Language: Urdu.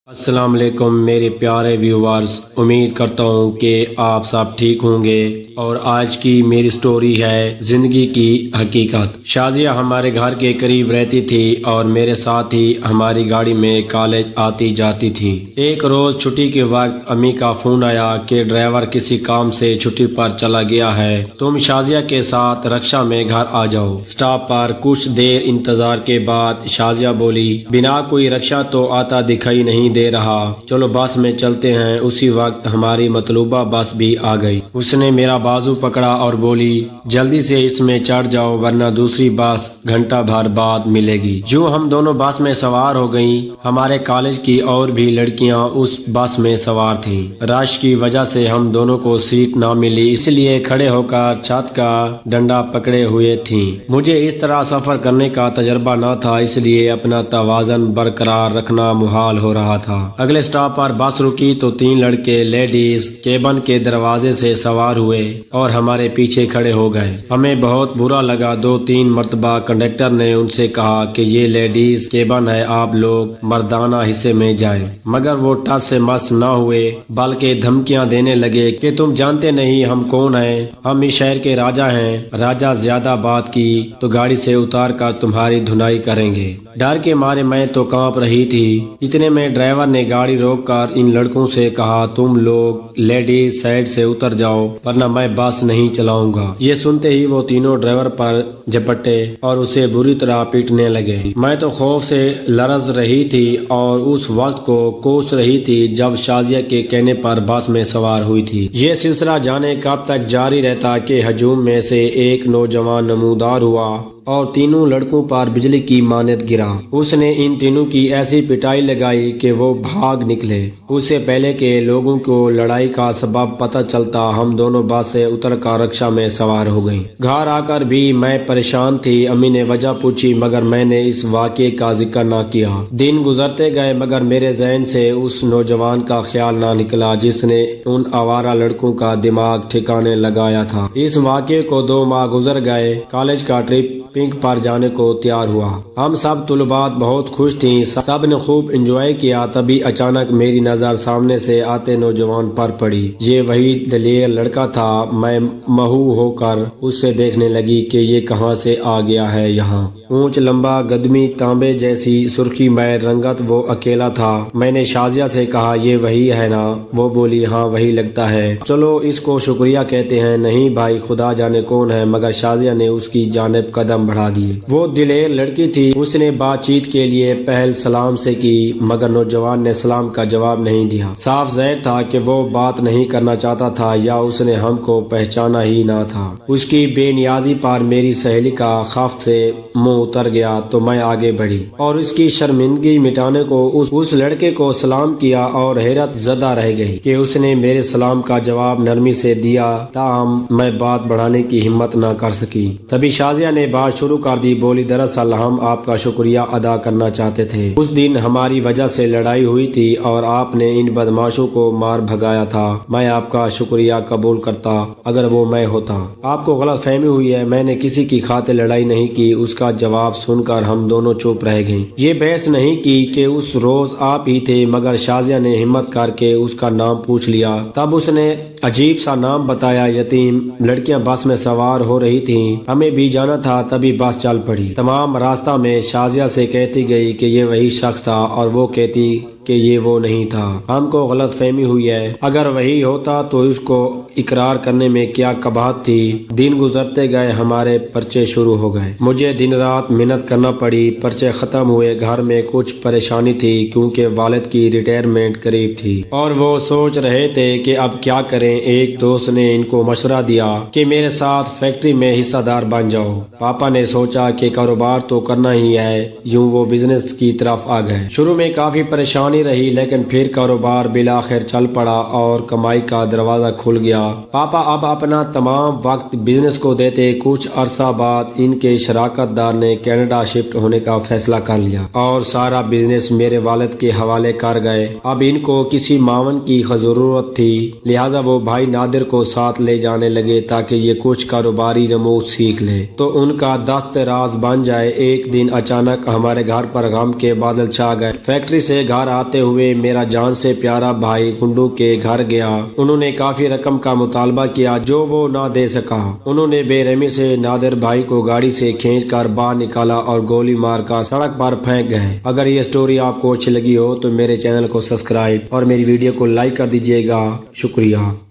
السلام علیکم میرے پیارے ویورز، امید کرتا ہوں کہ آپ سب ٹھیک ہوں گے اور آج کی میری سٹوری ہے زندگی کی حقیقت۔ شازیہ ہمارے گھر کے قریب رہتی تھی اور میرے ساتھ ہی ہماری گاڑی میں کالج آتی جاتی تھی۔ ایک روز چھٹی کے وقت امی کا فون آیا کہ ڈرائیور کسی کام سے چھٹی پر چلا گیا ہے، تم شازیہ کے ساتھ رکشا میں گھر آ جاؤ۔ اسٹاپ پر کچھ دیر انتظار کے بعد شازیہ بولی، بنا کوئی رکشا تو آتا دکھائی نہیں دے رہا، چلو بس میں چلتے ہیں۔ اسی وقت ہماری مطلوبہ بس بھی آ گئی۔ اس نے میرا بازو پکڑا اور بولی، جلدی سے اس میں چڑھ جاؤ ورنہ دوسری بس گھنٹہ بھر بعد ملے گی۔ جو ہم دونوں بس میں سوار ہو گئیں، ہمارے کالج کی اور بھی لڑکیاں اس بس میں سوار تھیں۔ رش کی وجہ سے ہم دونوں کو سیٹ نہ ملی، اس لیے کھڑے ہو کر چھت کا ڈنڈا پکڑے ہوئے تھیں۔ مجھے اس طرح سفر کرنے کا تجربہ نہ تھا، اس لیے اپنا توازن برقرار رکھنا محال ہو رہا تھا۔ اگلے اسٹاپ پر بس رکی تو 3 لڑکے لیڈیز کیبن کے دروازے سے سوار ہوئے اور ہمارے پیچھے کھڑے ہو گئے۔ ہمیں بہت برا لگا۔ 2-3 مرتبہ کنڈکٹر نے ان سے کہا کہ یہ لیڈیز کیبن ہے، آپ لوگ مردانہ حصے میں جائیں، مگر وہ ٹس سے مس نہ ہوئے بلکہ دھمکیاں دینے لگے کہ تم جانتے نہیں ہم کون ہیں، ہم اس شہر کے راجا ہیں، راجا زیادہ بات کی تو گاڑی سے اتار کر تمہاری دھنائی کریں گے۔ ڈر کے مارے میں تو کانپ رہی تھی۔ اتنے میں ڈرائیور نے گاڑی روک کر ان لڑکوں سے کہا، تم لوگ لیڈیز سائڈ سے اتر جاؤ ورنہ میں بس نہیں چلاؤں گا۔ یہ سنتے ہی وہ تینوں ڈرائیور پر جھپٹے اور اسے بری طرح پیٹنے لگے۔ میں تو خوف سے لرز رہی تھی اور اس وقت کو کوس رہی تھی جب شازیہ کے کہنے پر بس میں سوار ہوئی تھی۔ یہ سلسلہ جانے کب تک جاری رہتا کہ ہجوم میں سے ایک نوجوان نمودار ہوا اور تینوں لڑکوں پر بجلی کی مانند گرا۔ اس نے ان تینوں کی ایسی پٹائی لگائی کہ وہ بھاگ نکلے۔ اس سے پہلے کہ لوگوں کو لڑائی کا سبب پتہ چلتا، ہم دونوں بس سے اتر کر رکشا میں سوار ہو گئیں۔ گھر آ کر بھی میں پریشان تھی۔ امی نے وجہ پوچھی مگر میں نے اس واقعے کا ذکر نہ کیا۔ دن گزرتے گئے مگر میرے ذہن سے اس نوجوان کا خیال نہ نکلا جس نے ان آوارہ لڑکوں کا دماغ ٹھکانے لگایا تھا۔ اس واقعے کو 2 ماہ گزر گئے۔ کالج کا ٹرپ پنک پر جانے کو تیار ہوا۔ ہم سب طلباء بہت خوش تھیں، سب نے خوب انجوائے کیا۔ تبھی اچانک میری نظر سامنے سے آتے نوجوان پر پڑی۔ یہ وہی دلیر لڑکا تھا۔ میں مہو ہو کر اس سے دیکھنے لگی کہ یہ کہاں سے آ گیا ہے یہاں۔ اونچ لمبا، قدمی، تانبے جیسی سرخی میر رنگت، وہ اکیلا تھا۔ میں نے شازیہ سے کہا، یہ وہی ہے نا؟ وہ بولی، ہاں وہی لگتا ہے، چلو اس کو شکریہ کہتے ہیں۔ نہیں بھائی، خدا جانے کون ہے، مگر شازیہ نے اس کی جانب قدم بڑھا دیے۔ وہ دلیر لڑکی تھی۔ اس نے بات چیت کے لیے پہل سلام سے کی مگر نوجوان نے سلام کا جواب نہیں دیا۔ صاف ظاہر تھا کہ وہ بات نہیں کرنا چاہتا تھا یا اس نے ہم کو پہچانا ہی نہ تھا۔ اس کی بے نیازی پر میری سہیلی کا خفت سے منہ اتر گیا تو میں آگے بڑھی اور اس کی شرمندگی مٹانے کو اس لڑکے کو سلام کیا اور حیرت زدہ رہ گئی کہ اس نے میرے سلام کا جواب نرمی سے دیا، تاہم میں بات بڑھانے کی ہمت نہ کر سکی۔ تبھی شازیہ نے بات شروع کر دی، بولی، دراصل ہم آپ کا شکریہ ادا کرنا چاہتے تھے۔ اس دن ہماری وجہ سے لڑائی ہوئی تھی اور آپ نے ان بدماشوں کو مار بھگایا تھا۔ میں آپ کا شکریہ قبول کرتا اگر وہ میں ہوتا۔ آپ کو غلط فہمی ہوئی ہے، میں نے کسی کی خاطر لڑائی نہیں کی۔ اس کا جواب سن کر ہم دونوں چپ رہ گئیں۔ یہ بحث نہیں کی کہ اس روز آپ ہی تھے، مگر شازیہ نے ہمت کر کے اس کا نام پوچھ لیا۔ تب اس نے عجیب سا نام بتایا، یتیم۔ لڑکیاں بس میں سوار ہو رہی تھیں، ہمیں بھی جانا تھا، تبھی بس چل پڑی۔ تمام راستہ میں شازیہ سے کہتی گئی کہ یہ وہی شخص تھا اور وہ کہتی کہ یہ وہ نہیں تھا۔ ہم کو غلط فہمی ہوئی ہے، اگر وہی ہوتا تو اس کو اقرار کرنے میں کیا قباحت تھی۔ دن گزرتے گئے، ہمارے پرچے شروع ہو گئے۔ مجھے دن رات محنت کرنا پڑی۔ پرچے ختم ہوئے۔ گھر میں کچھ پریشانی تھی کیونکہ والد کی ریٹائرمنٹ قریب تھی اور وہ سوچ رہے تھے کہ اب کیا کریں۔ ایک دوست نے ان کو مشورہ دیا کہ میرے ساتھ فیکٹری میں حصہ دار بن جاؤ۔ پاپا نے سوچا کہ کاروبار تو کرنا ہی ہے، یوں وہ بزنس کی طرف آ گئے۔ شروع میں کافی پریشانی رہی لیکن پھر کاروبار بالآخر چل پڑا اور کمائی کا دروازہ کھل گیا۔ پاپا اب اپنا تمام وقت بزنس کو دیتے۔ کچھ عرصہ بعد ان کے شراکت دار نے کینیڈا شفٹ ہونے کا فیصلہ کر لیا اور سارا بزنس میرے والد کے حوالے کر گئے۔ اب ان کو کسی معاون کی ضرورت تھی، لہٰذا وہ بھائی نادر کو ساتھ لے جانے لگے تاکہ یہ کچھ کاروباری رموز سیکھ لے تو ان کا دست راز بن جائے۔ ایک دن اچانک ہمارے گھر پر غم کے بادل چھا گئے۔ فیکٹری سے گھر آتے آتے ہوئے میرا جان سے پیارا بھائی کنڈو کے گھر گیا۔ انہوں نے کافی رقم کا مطالبہ کیا جو وہ نہ دے سکا۔ انہوں نے بے رحمی سے نادر بھائی کو گاڑی سے کھینچ کر باہر نکالا اور گولی مار کر سڑک پر پھینک گئے۔ اگر یہ سٹوری آپ کو اچھی لگی ہو تو میرے چینل کو سبسکرائب اور میری ویڈیو کو لائک کر دیجیے گا۔ شکریہ۔